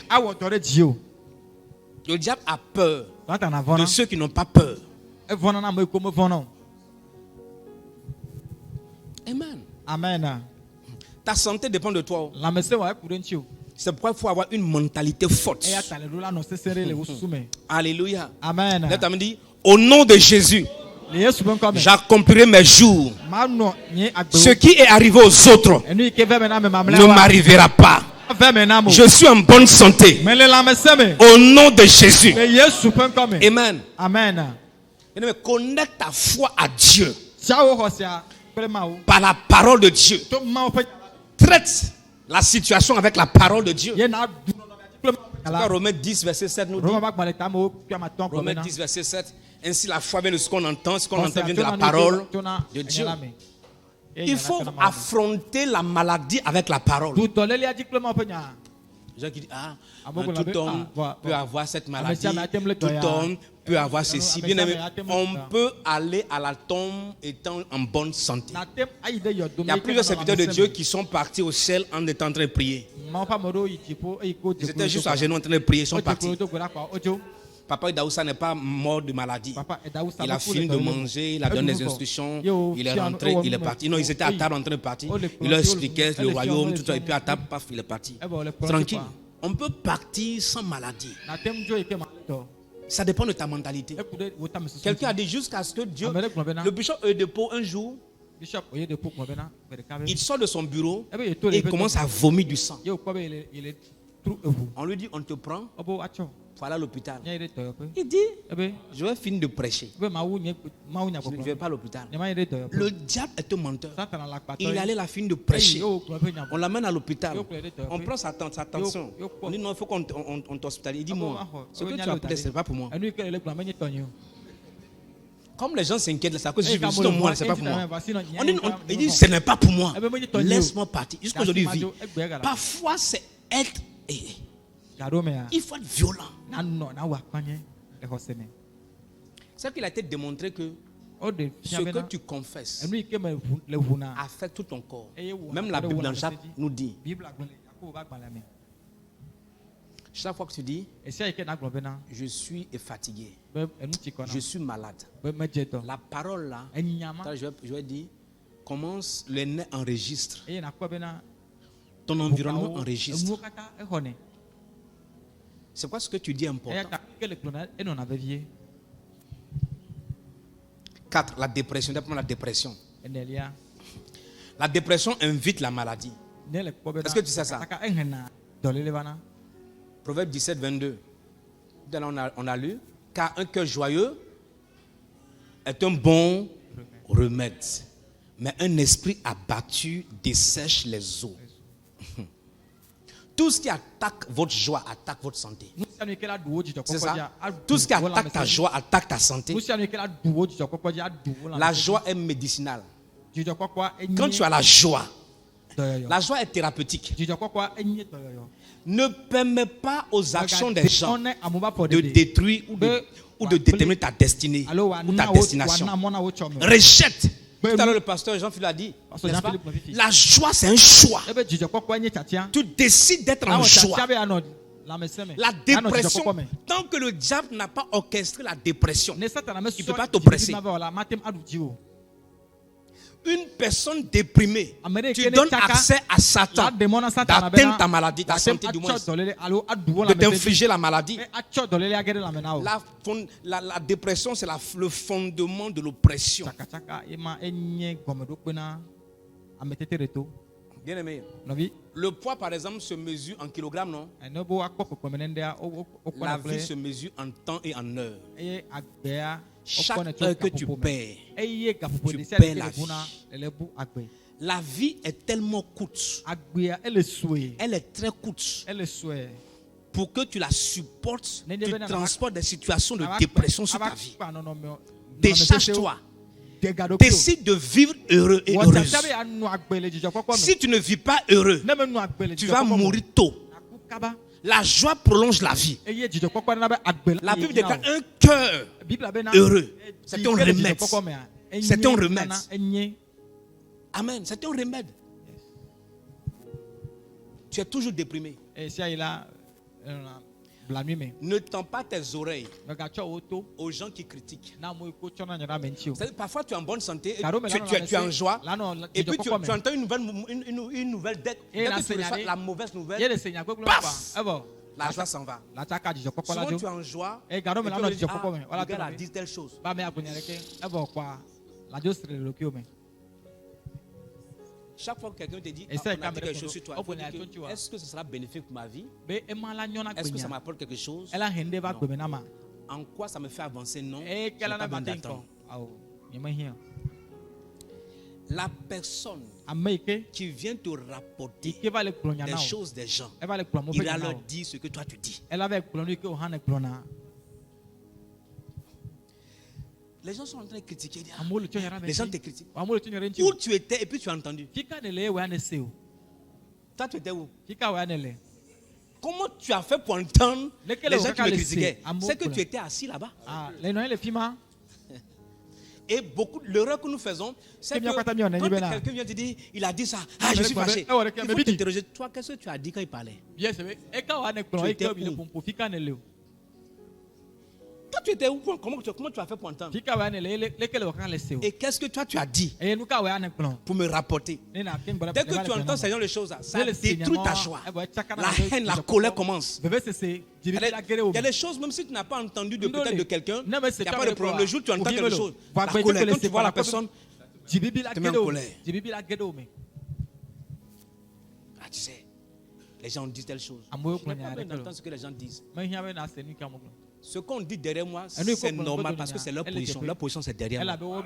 Le diable a peur de ceux qui n'ont pas peur. Amen. Amen. Ta santé dépend de toi. C'est pourquoi il faut avoir une mentalité forte. Alléluia. Amen. Là, tu as dit, au nom de Jésus, j'accomplirai mes jours. Ce qui est arrivé aux autres ne m'arrivera pas. Je suis en bonne santé. Au nom de Jésus. Amen. Amen. Connecte ta foi à Dieu par la parole de Dieu. Traite la situation avec la parole de Dieu. Romains 10, verset 7 nous dit. Romains 10, verset 7. Ainsi la foi vient de ce qu'on entend vient de la parole de Dieu. Il faut affronter la maladie avec la parole. Les gens qui disent, tout homme peut avoir cette maladie, tout homme peut avoir ceci. Bien aimé, on peut aller à la tombe étant en bonne santé. Il y a plusieurs serviteurs de Dieu qui sont partis au ciel en étant en train de prier. Ils étaient juste à genoux en train de prier, ils sont partis. Papa Daoussa n'est pas mort de maladie. Il a fini de manger, il a donné des instructions, il est rentré, il est parti. Non, ils étaient à table en train de partir. Il leur expliquait le royaume, tout ça, et puis à table, paf, il est parti. Tranquille. On peut partir sans maladie. Ça dépend de ta mentalité. Quelqu'un a dit jusqu'à ce que Dieu, le bishop Oyedepo, un jour, il sort de son bureau et il commence à vomir du sang. On lui dit, on te prend. Voilà l'hôpital. Il dit, je vais finir de prêcher. Je ne vais pas à l'hôpital. Le diable est un menteur. Il allait la fin de prêcher. On l'amène à l'hôpital. On prend sa tension. On dit non, il faut qu'on t'hospitalise. Il dit moi, ce que tu as fait, ce n'est pas pour moi. Comme les gens s'inquiètent, c'est à cause de Jésus. Non, moi, ce n'est pas pour moi. Il dit, ce n'est pas pour moi. Laisse-moi partir. Jusqu'à aujourd'hui, il vit. Parfois, c'est être. Il faut être violent. C'est qu'il a été démontré que ce que tu confesses affecte tout ton corps. Même la Bible dans Jacques nous dit. Chaque fois que tu dis, je suis fatigué, je suis malade, la parole là, je vais dire, commence, le nez enregistre. Ton environnement enregistre. C'est quoi ce que tu dis important? 4. La dépression. D'abord la dépression. La dépression invite la maladie. Est-ce que tu sais ça? dɔlele va na. Proverbe 17, 22. On a lu. Car un cœur joyeux est un bon remède. Mais un esprit abattu dessèche les eaux. Tout ce qui attaque votre joie attaque votre santé. C'est ça? Tout ce qui attaque ta joie attaque ta santé. La joie est médicinale. Quand tu as la joie est thérapeutique. Ne permets pas aux actions des gens de détruire ou de déterminer ta destinée ou ta destination. Rejette. Tout à l'heure, le pasteur Jean-Philippe a dit, n'est-ce pas? La joie, c'est un choix. Tu décides d'être en joie. La dépression, tant que le diable n'a pas orchestré la dépression, il ne peut pas t'oppresser. Une personne déprimée, tu donnes accès à Satan d'atteindre ta maladie, ta santé du moins, de t'infliger la maladie. La dépression, c'est le fondement de l'oppression. Bien aimé, le poids par exemple se mesure en kilogrammes, non? La vie se mesure en temps et en heure. Chaque heure que tu perds la vie. La vie est tellement courte. Elle est très courte. Pour que tu la supportes, tu transportes des situations de dépression sur ta vie. Décharge-toi. Décide de vivre heureux et heureuse. Si tu ne vis pas heureux, tu vas mourir tôt. La joie prolonge la vie. La Bible déclare un cœur heureux. C'est un remède. C'est un remède. Amen. C'est un remède. Tu es toujours déprimé. Ne tends pas tes oreilles aux gens qui critiquent. Parfois tu es en bonne santé, tu es en joie, et puis tu entends une nouvelle dette. Dès que tu reçois la mauvaise nouvelle, paf, la joie s'en va. Souvent tu es en joie, et tu me dis, le gars a dit telle chose. Chaque fois que quelqu'un te dit, on a dit quelque chose sur toi, est-ce que ce sera bénéfique pour ma vie? Est-ce que ça m'apporte quelque chose? Non. En quoi ça me fait avancer? Non. Je n'ai pas besoin d'attendre. La personne qui vient te rapporter les choses des gens, il va leur dire ce que toi tu dis. Les gens sont en train de critiquer. Les gens te critiquent. Où tu étais et puis tu as entendu. Toi, tu étais où? Comment tu as fait pour entendre les gens qui me critiquaient? C'est que tu étais assis là-bas. Et l'erreur que nous faisons, c'est que quand quelqu'un vient te dire, il a dit ça, je suis fâché. Il faut t'interroger. Toi, qu'est-ce que tu as dit quand il parlait? Tu étais où? Toi, tu étais où? Comment tu as fait pour entendre? Et qu'est-ce que toi tu as dit pour me rapporter? Dès que tu entends ces genre de choses, ça détruit ta joie. La haine, la colère commence. Il y a des choses, même si tu n'as pas entendu peut-être de quelqu'un, il n'y a pas de problème. Le jour où tu entends quelque chose, la colère, quand tu vois la personne, tu te mets en colère. Ah, tu sais, les gens disent telle chose. Je n'ai pas besoin d'entendre ce que les gens disent. Ce qu'on dit derrière moi, c'est normal parce que c'est leur position. Leur position, c'est derrière moi.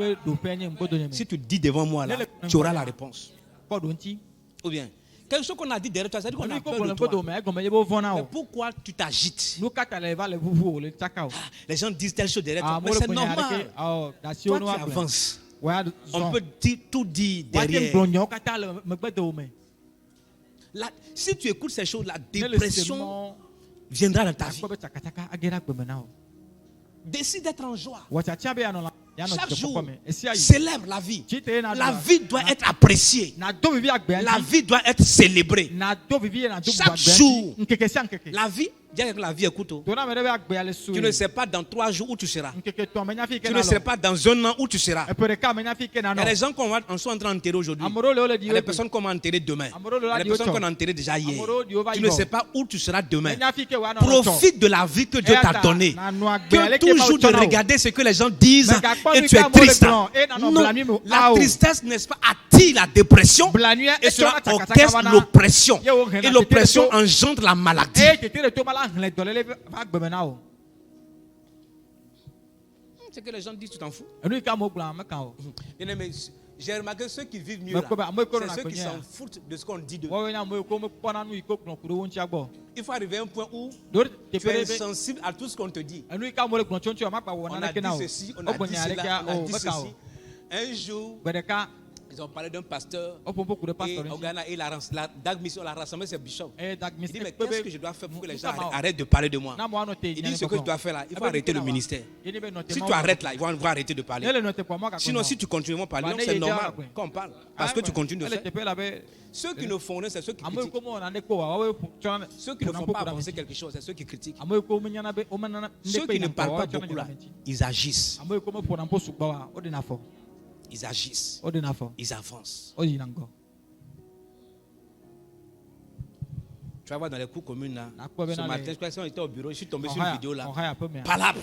Si tu dis devant moi, là, tu auras la réponse. Ou bien, quelque chose qu'on a dit derrière toi, ça dit qu'on a peur de toi. Mais pourquoi tu t'agites? Les gens disent telle chose derrière toi. Mais c'est normal. Toi, tu avances. On peut tout dire derrière. Si tu écoutes ces choses, la dépression viendra dans ta vie. Décide d'être en joie. Chaque jour, célèbre la vie. La vie doit être appréciée. La vie doit être célébrée. Chaque jour, la vie Dis à quelqu'un, la vie est courte. Dona me debe agbe ale Tu ne sais pas dans 3 jours où tu seras. Nkeke to me nyafi ke Tu na ne sais lo. pas dans 1 an où tu seras. E pere ka me nyafi ke na Il y no. a des gens qu'on va en sont en train d'enterrer aujourd'hui. Amoro le ole Il di y a des ope. personnes qu'on va enterrer demain. Amoro le Il y a la des di personnes ocho. qu'on a enterrées déjà hier. Amoro di over Tu ne sais pas où tu seras demain. Me nyafi ke wa no. Profite. Profite de la vie que Dieu t'a donnée. Que Que toujours de regarder ce que les gens disent et tu es triste. Non, la tristesse, n'est-ce pas, attire la dépression et cela orchestre l'oppression. Et l'oppression engendre la maladie. E tete le to mala hle dole le va gbe me na o. Ce que les gens disent, tu t'en fous. Enu ka mo gba me kan o. Bien-aimé, j'ai remarqué ceux qui vivent mieux Mais là, quoi, moi, quoi, c'est ceux on a qui connu, s'en hein. foutent de ce qu'on dit d'eux. Wo na mo ko me pona nu iko kno kuro won chi agbo. Il faut arriver à un point où Do te tu es pere be. insensible à tout ce qu'on te dit. Enu ka mo le kno choncho ma pa wo On na a ke dit na o. ceci, on a dit cela, on a dit ceci. Un jour, Bedeka ils ont parlé d'un pasteur o po beaucoup de et pasteur. au Ghana, il a Dag Mission l'a rassemblé ses bishops. E dag Il dit, mais mistake qu'est-ce que je dois faire pour que les gens Moussa, arrêtent de parler de moi? na mo anote Il dit, ce que je dois faire là, il faut arrêter le ministère. Si tu arrêtes là, ils vont arrêter de parler. Elle note pour moi. Sinon, si tu continues à parler, Bah, donc c'est n'est-il normal déjà, qu'on parle. Parce que tu continues de Elle faire. te paie la be. Ceux qui ne font rien, c'est ceux qui Amo critiquent. ko mo na ne ko wa wa Ceux qui ne font pas avancer quelque chose, c'est ceux qui critiquent. Amo ko mo nyana be o mana Ceux qui ne parlent pas beaucoup là, ils agissent. Amo ko mo po na po su gba wa o de na fo. Ils agissent. O de na fo. Ils avancent. O yi na ngo. Tu vas voir dans les cours communes là. Nakpo be Ce na matin, le. je crois qu'on était au bureau, je suis tombé sur On une haya, vidéo là. on haya peu me. Palabre.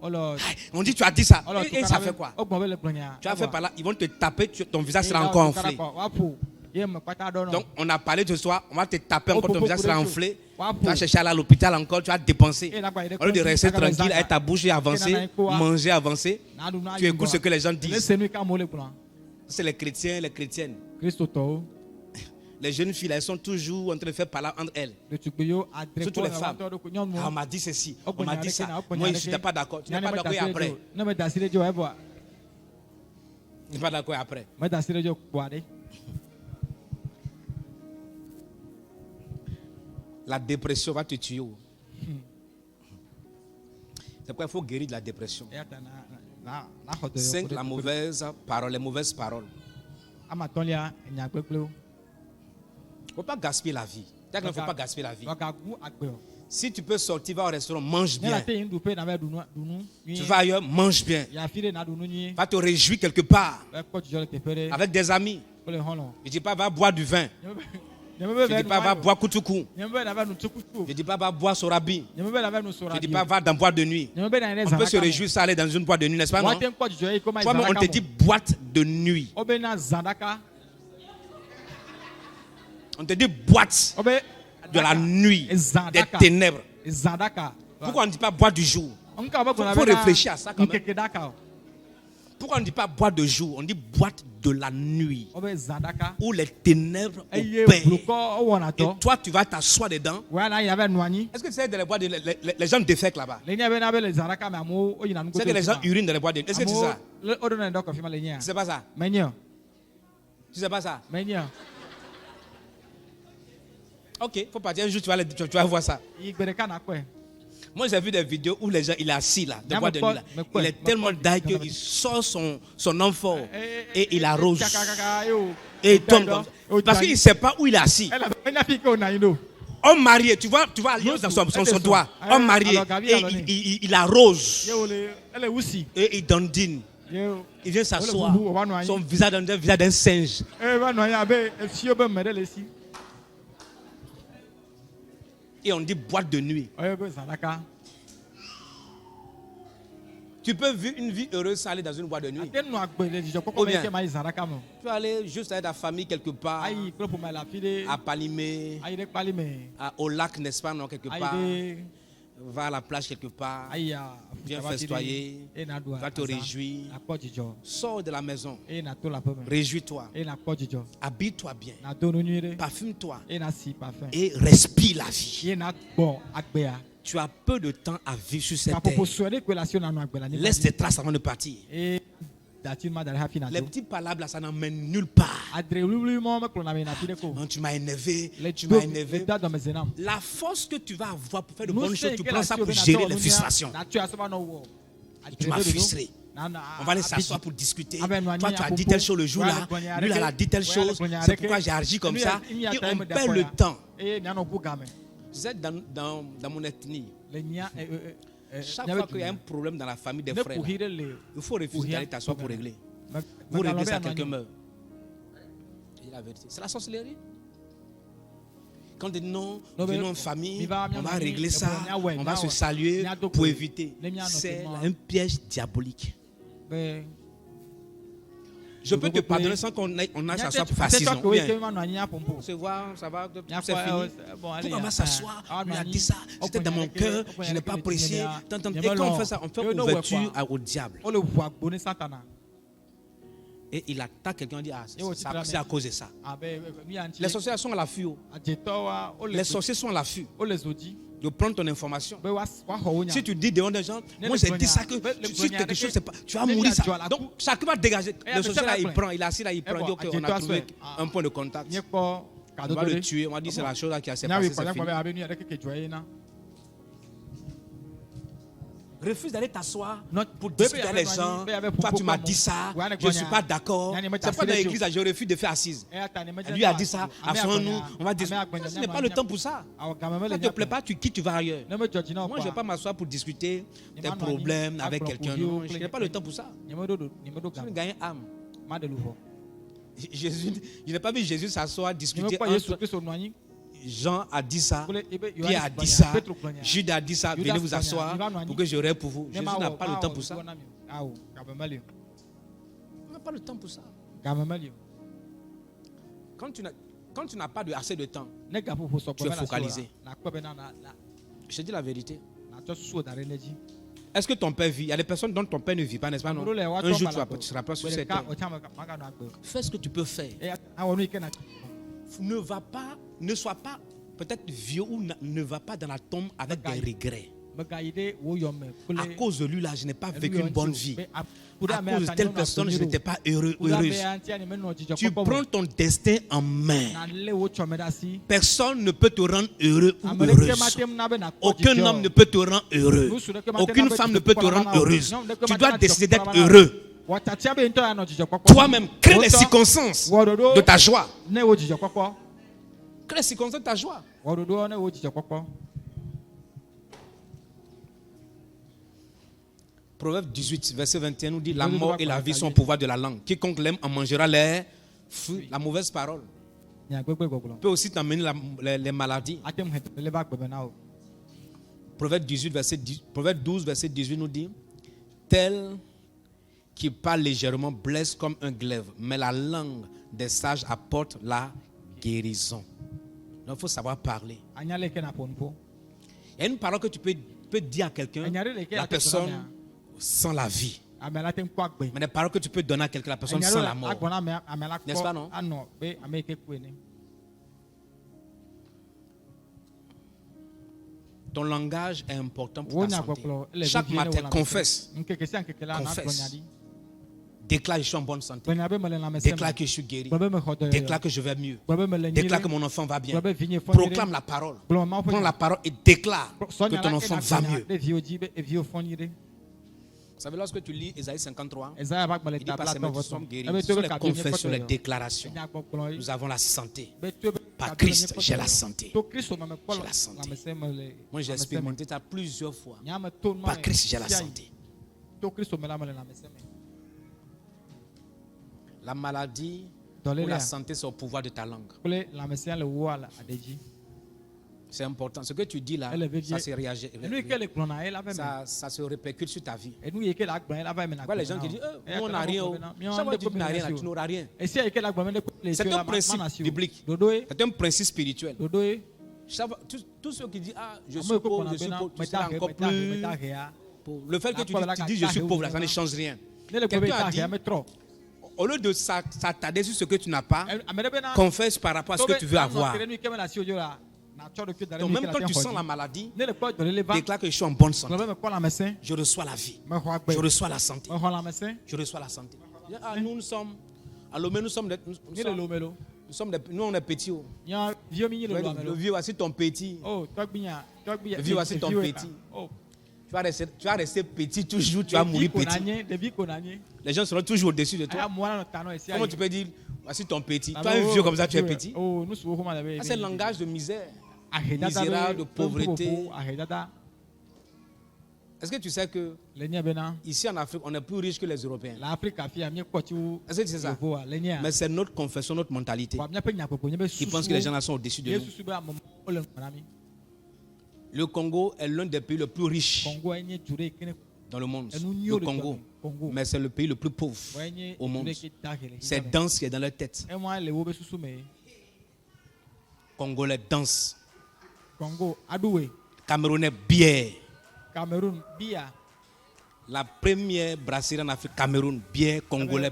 Olo. On dit tu as dit ça. Olo Et ça fait quoi? O gbon be le plonya. Tu as fait par là, ils vont te taper, ton visage sera encore enflé. Wa po. Ye me kwata do no. Donc on a parlé de soi, on va te taper encore, ton visage sera enflé. Wa Tu po. vas chercher à l'hôpital encore, tu vas dépenser. E na gba ide. Au lieu de rester tranquille avec ta bouche et avancer, manger, avancer, tu écoutes ce que les gens Le disent. senu ka mo le plan. C'est les chrétiens, les chrétiennes. Christo to. Les jeunes filles, elles sont toujours en train de faire parler entre elles. De tukyo adre. Surtout les femmes. Ah, on m'a dit ceci, on m'a dit ça. Moi, je n'étais pas d'accord. Tu n'es pas d'accord et après. Non mais dasire jo e bo. Tu n'es pas d'accord et après. Mais dasire jo kwa de. La dépression va te tuer. C'est pourquoi il faut guérir de la dépression. 5, la mauvaise parole, les mauvaises paroles. Il ne faut pas gaspiller la vie. Il ne faut pas gaspiller la vie. Si tu peux sortir, va au restaurant, mange bien. Tu vas ailleurs, mange bien. Va te réjouir quelque part avec des amis. Je ne dis pas va boire du vin. Je ne dis pas va boire koutoukou. Je ne dis pas va boire sorabi. Je ne dis pas va dans boîte de nuit. On peut se réjouir ça aller dans une boîte de nuit, n'est-ce pas? Non? Toi-même, on te dit boîte de nuit. On te dit boîte de la nuit, des ténèbres. Pourquoi on ne dit pas boîte du jour? Il faut réfléchir à ça quand même. Pourquoi on ne dit pas boîte de jour? On dit boîte de la nuit. Où les ténèbres opèrent. Et toi, tu vas t'asseoir dedans. Est-ce que tu sais dans les boîtes, les gens défèquent là-bas? C'est que les gens urinent dans les boîtes de nuit. Est-ce que tu sais ça? Tu sais pas ça? Tu sais pas ça? Ok, il faut partir un jour, tu vas voir ça. Moi, j'ai vu des vidéos où les gens, il est assis là, de boîte de nuit là. Il est tellement dingue qu'il sort son enfant et il arrose. Et il tombe comme ça. Parce qu'il ne sait pas où il est assis. Homme marié, tu vois l'alliance dans son doigt. Homme marié, et il arrose. Et il dandine. Il vient s'asseoir. Son visage est le visage d'un singe. Et on dit boîte de nuit. Tu peux vivre une vie heureuse sans aller dans une boîte de nuit. Ou bien, tu peux aller juste avec ta famille quelque part, à Palimé, au lac, n'est-ce pas, non, quelque part. Va à la plage quelque part, viens festoyer, va te réjouir. Sors de la maison, réjouis-toi, habille-toi bien, parfume-toi et respire la vie. Tu as peu de temps à vivre sur cette terre. Laisse tes traces avant de partir. Les petits palabres là, ça n'emmène nulle part. Non, tu m'as énervé, tu m'as énervé. La force que tu vas avoir pour faire de bonnes choses, tu prends ça pour gérer les frustrations. Tu m'as frustré. On va aller s'asseoir pour discuter. Toi, tu as dit telle chose le jour là. Lui, elle a dit telle chose. C'est pourquoi j'ai agi comme ça. Et on perd le temps. Tu sais, dans mon ethnie, le nya chaque fois qu'il y a un problème dans la famille des frères, il faut refuser d'aller t'asseoir pour régler. Vous réglez ça, quelqu'un meurt. C'est la vérité. C'est la sorcellerie. Quand ils disent non, venons en famille, on va régler ça, on va se saluer pour éviter. C'est un piège diabolique. Je peux te pardonner sans qu'on s'assoie pour faire 6 ans. On se voit, ça va, c'est fini. Pourquoi on va s'asseoir? On a dit ça, c'était dans mon cœur, je n'ai pas apprécié. Et quand on fait ça, on fait ouverture au diable. Et il attaque quelqu'un, dit c'est à cause de ça. Les sorciers sont à l'affût. Les sorciers sont à l'affût de prendre ton information. Si tu dis devant des gens, moi j'ai dit ça que si quelque chose, tu vas mourir ça. Donc chacun va dégager. Le sorcier là, il prend, il est assis là, il prend, il dit ok, on a trouvé un point de contact. On va le tuer, on va dire c'est la chose là qui a s'est passée, c'est fini. Refuse d'aller t'asseoir pour discuter avec les gens. Toi, tu m'as dit ça, je ne suis pas d'accord. C'est pas dans l'église, je refuse de faire assise. Lui a dit ça, asseyons-nous, on va discuter. Ce n'est pas le temps pour ça. Ça ne te plaît pas, tu quittes, tu vas ailleurs. Moi, je ne vais pas m'asseoir pour discuter des problèmes avec quelqu'un. Non, je n'ai pas le temps pour ça. Je veux gagner âme. Je n'ai pas vu Jésus s'asseoir, discuter entre... Jean a dit ça, Pierre a dit ça, Jude a dit ça, venez vous asseoir pour que je rêve pour vous. Jésus n'a pas le temps pour ça. On n'a pas le temps pour ça. Quand tu n'as pas assez de temps, tu es focalisé. Je te dis la vérité. Est-ce que ton père vit? Il y a des personnes dont ton père ne vit pas, n'est-ce pas? Non? Un jour, tu seras pas sur cette terre. Fais ce que tu peux faire. Ne sois pas peut-être vieux ou ne va pas dans la tombe avec des regrets. À cause de lui là, je n'ai pas vécu une bonne vie. À cause de telle personne, je n'étais pas heureuse. Tu prends ton destin en main. Personne ne peut te rendre heureux ou heureuse. Aucun homme ne peut te rendre heureux. Aucune femme ne peut te rendre heureuse. Tu dois décider d'être heureux. Toi-même, crée les circonstances de ta joie. Crée les circonstances de ta joie. Proverbe 18, verset 21 nous dit: la mort et la vie sont au pouvoir de la langue. Quiconque l'aime en mangera les fruits. La mauvaise parole peut aussi t'amener les maladies. Proverbe 12, verset 18 nous dit: tel qui parle légèrement blesse comme un glaive, mais la langue des sages apporte la guérison. Donc il faut savoir parler. Il y a une parole que tu peux dire à quelqu'un, la personne sent la vie. Mais des paroles que tu peux donner à quelqu'un, la personne sent la mort. N'est-ce pas, non? Ton langage est important pour ta santé. Chaque matin, confesse. Déclare que je suis en bonne santé. Déclare que je suis guéri. Déclare que je vais mieux. Déclare que mon enfant va bien. Proclame la parole. Prends la parole et déclare que ton enfant va mieux. Vous savez, lorsque tu lis Ésaïe 53, il dit pas seulement que nous sommes guéris. Sur les confessions, les déclarations, nous avons la santé. Par Christ, j'ai la santé. J'ai la santé. Moi, j'ai expérimenté ça plusieurs fois. Par Christ, j'ai la santé. La maladie ou la santé, c'est au pouvoir de ta langue. C'est important. Ce que tu dis là, ça se réagit. Ça se répercute sur ta vie. Voilà, les gens qui disent, on n'a rien. Chaque fois que tu n'as rien, tu n'auras rien. C'est un principe biblique. C'est un principe spirituel. Tous ceux qui disent, je suis pauvre, tu seras encore plus pauvre. Le fait que tu dis, je suis pauvre, là, ça ne change rien. Quelqu'un a dit, au lieu de s'attarder sur ce que tu n'as pas, confesse par rapport à ce que tu veux avoir. Donc même quand tu sens la maladie, déclare que je suis en bonne santé. Je reçois la vie. Je reçois la santé. Je reçois la santé. Nous sommes... À Lomé, nous on est petits. Le vieux, voici ton petit. Le vieux, voici ton petit. Tu vas rester petit toujours, tu vas mourir petit. Les gens seront toujours au-dessus de toi. Comment tu peux dire, voici ton petit? Toi, un vieux comme ça, tu es petit. C'est le langage de misère. misère, de pauvreté. Est-ce que tu sais que ici en Afrique, on est plus riche que les Européens? Est-ce que tu sais ça? Mais c'est notre confession, notre mentalité qui pense que les gens là sont au-dessus de nous. Le Congo est l'un des pays les plus riches dans le monde. Le Congo. Mais c'est le pays le plus pauvre au monde. C'est danse qui est dans leur tête. Congolais danse. Camerounais bière. Cameroun, bière. La première brasserie en Afrique, Cameroun, bière, congolais.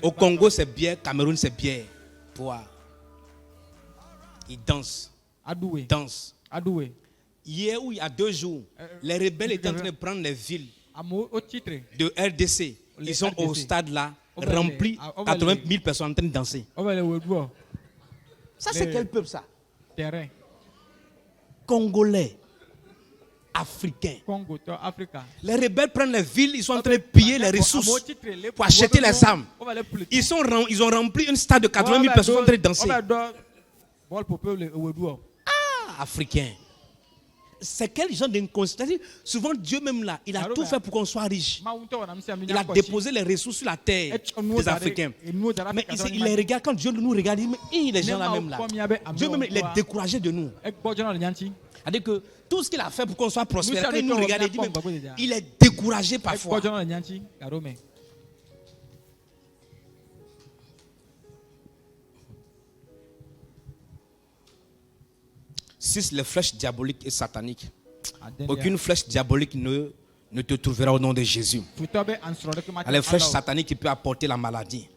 Au Congo, c'est bière, Cameroun, c'est bière. Boire. Ils dansent. Dansent. Hier ou il y a 2 jours, les rebelles étaient en train de prendre les villes de RDC. Ils sont au stade là, remplis, 80 000 personnes en train de danser. Ça, c'est quel peuple ça? Congolais. Africains. Les rebelles prennent les villes, ils sont en train de piller les ressources pour acheter les armes. Ils ont rempli un stade de 80 000 personnes en train de danser. Ah, Africains. C'est quel genre d'inconscience? Souvent, Dieu même là, il a tout fait pour qu'on soit riche. Il a déposé les ressources sur la terre des Africains. Mais il les regarde, quand Dieu nous regarde, il dit, mais les gens là même là, Dieu même il est découragé de nous. C'est-à-dire que tout ce qu'il a fait pour qu'on soit prospère, quand il nous regarde, il dit, il est découragé parfois. Si les flèches diaboliques et sataniques, aucune flèche diabolique ne te trouvera au nom de Jésus. Les flèches sataniques qui peuvent apporter la maladie.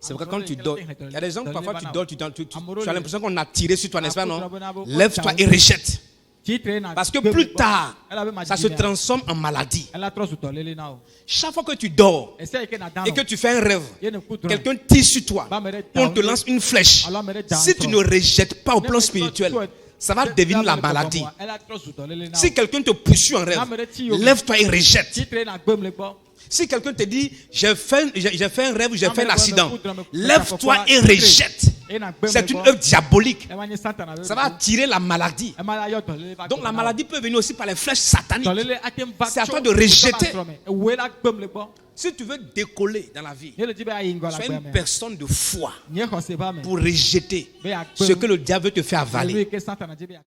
C'est vrai que quand tu dors, il y a des gens parfois tu dors, tu as l'impression qu'on a tiré sur toi, n'est-ce pas, non? Lève-toi et rejette. Parce que plus tard, ça se transforme en maladie. Chaque fois que tu dors et que tu fais un rêve, quelqu'un tire sur toi, on te lance une flèche. Si tu ne rejettes pas au plan spirituel, ça va devenir la maladie. Si quelqu'un te poursuit en rêve, lève-toi et rejette. Si quelqu'un te dit, j'ai fait un rêve, j'ai fait un accident, lève-toi et rejette. C'est une œuvre diabolique. Ça va attirer la maladie. Donc la maladie peut venir aussi par les flèches sataniques. C'est à toi de rejeter. Si tu veux décoller dans la vie, sois une personne de foi pour rejeter ce que le diable te fait avaler.